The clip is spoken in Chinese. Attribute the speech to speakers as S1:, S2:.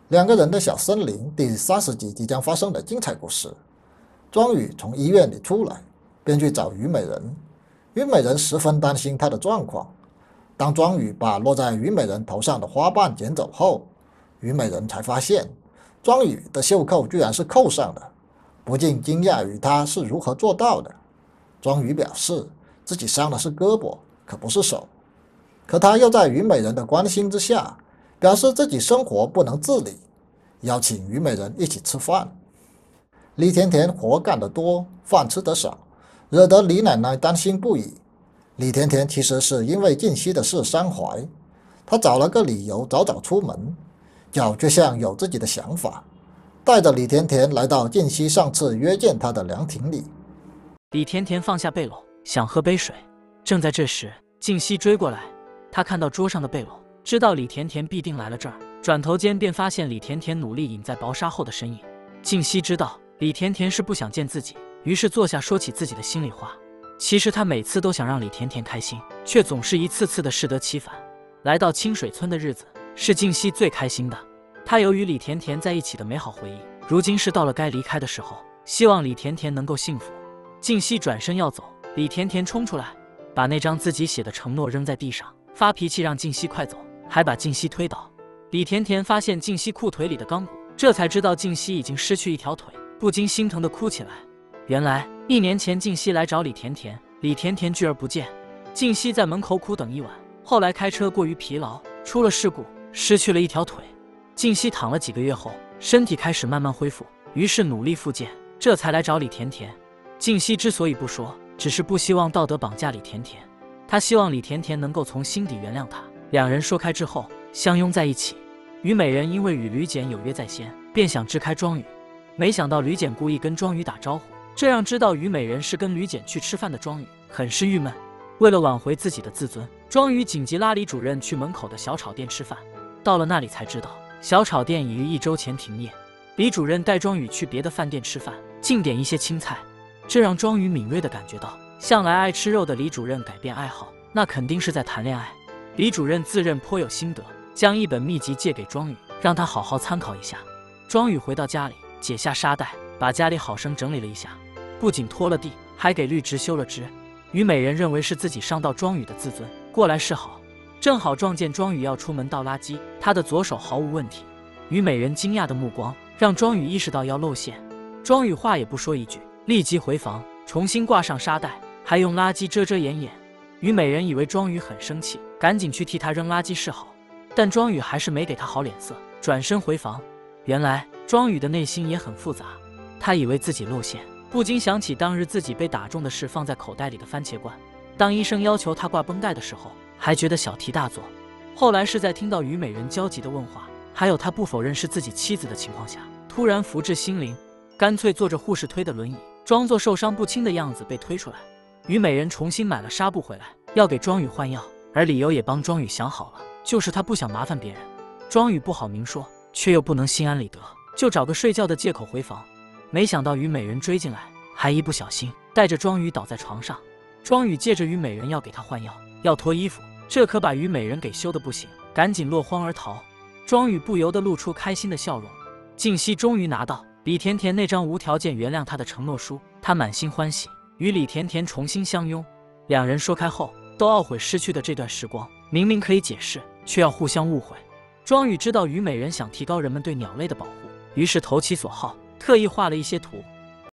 S1: 两个人的小森林第30集即将发生的精彩故事。庄宇从医院里出来，便去找虞美人。虞美人十分担心他的状况。当庄宇把落在虞美人头上的花瓣捡走后，虞美人才发现庄宇的袖扣居然是扣上的，不禁惊讶于他是如何做到的。庄宇表示自己伤的是胳膊，可不是手。可他又在虞美人的关心之下，表示自己生活不能自理，邀请虞美人一起吃饭。李甜甜活干得多，饭吃得少，惹得李奶奶担心不已。李甜甜其实是因为静熙的事伤怀，她找了个理由早早出门，脚却像有自己的想法，带着李甜甜来到静熙上次约见她的凉亭里。
S2: 李甜甜放下背篓，想喝杯水。正在这时，静熙追过来，她看到桌上的背篓，知道李甜甜必定来了这儿，转头间便发现李甜甜努力隐在薄纱后的身影。静熙知道李甜甜是不想见自己，于是坐下说起自己的心里话。其实他每次都想让李甜甜开心，却总是一次次的适得其反。来到清水村的日子是静熙最开心的，她有与李甜甜在一起的美好回忆，如今是到了该离开的时候，希望李甜甜能够幸福。静熙转身要走，李甜甜冲出来，把那张自己写的承诺扔在地上，发脾气让静熙快走，还把静熙推倒。李甜甜发现静熙裤腿里的钢骨，这才知道静熙已经失去一条腿，不禁心疼地哭起来。原来1年前静熙来找李甜甜，李甜甜拒而不见，静熙在门口苦等一晚，后来开车过于疲劳，出了事故，失去了一条腿。静熙躺了几个月后，身体开始慢慢恢复，于是努力复健，这才来找李甜甜。静熙之所以不说，只是不希望道德绑架李甜甜，她希望李甜甜能够从心底原谅她。两人说开之后，相拥在一起。虞美人因为与吕简有约在先，便想支开庄宇，没想到吕简故意跟庄宇打招呼，这让知道虞美人是跟吕简去吃饭的庄宇很是郁闷。为了挽回自己的自尊，庄宇紧急拉李主任去门口的小炒店吃饭。到了那里才知道，小炒店已于1周前停业。李主任带庄宇去别的饭店吃饭，净点一些青菜，这让庄宇敏锐地感觉到，向来爱吃肉的李主任改变爱好，那肯定是在谈恋爱。李主任自认颇有心得，将一本秘籍借给庄宇，让他好好参考一下。庄宇回到家里，解下纱带，把家里好生整理了一下，不仅拖了地，还给绿植修了枝。虞美人认为是自己伤到庄宇的自尊，过来示好，正好撞见庄宇要出门倒垃圾，他的左手毫无问题。虞美人惊讶的目光让庄宇意识到要露馅，庄宇话也不说一句，立即回房重新挂上纱带，还用垃圾遮遮掩掩。虞美人以为庄宇很生气，赶紧去替他扔垃圾示好，但庄宇还是没给他好脸色，转身回房。原来庄宇的内心也很复杂，他以为自己露馅，不禁想起当日自己被打中的事放在口袋里的番茄罐。当医生要求他挂绷带的时候，还觉得小题大做。后来是在听到虞美人焦急的问话，还有他不否认是自己妻子的情况下，突然福至心灵，干脆坐着护士推的轮椅，装作受伤不轻的样子被推出来。虞美人重新买了纱布回来，要给庄宇换药，而理由也帮庄宇想好了，就是他不想麻烦别人。庄宇不好明说，却又不能心安理得，就找个睡觉的借口回房。没想到虞美人追进来，还一不小心带着庄宇倒在床上。庄宇借着虞美人要给他换药，要脱衣服，这可把虞美人给羞得不行，赶紧落荒而逃。庄宇不由得露出开心的笑容。静熙终于拿到李甜甜那张无条件原谅他的承诺书，他满心欢喜，与李甜甜重新相拥。两人说开后，都懊悔失去的这段时光，明明可以解释，却要互相误会。庄宇知道虞美人想提高人们对鸟类的保护，于是投其所好，特意画了一些图，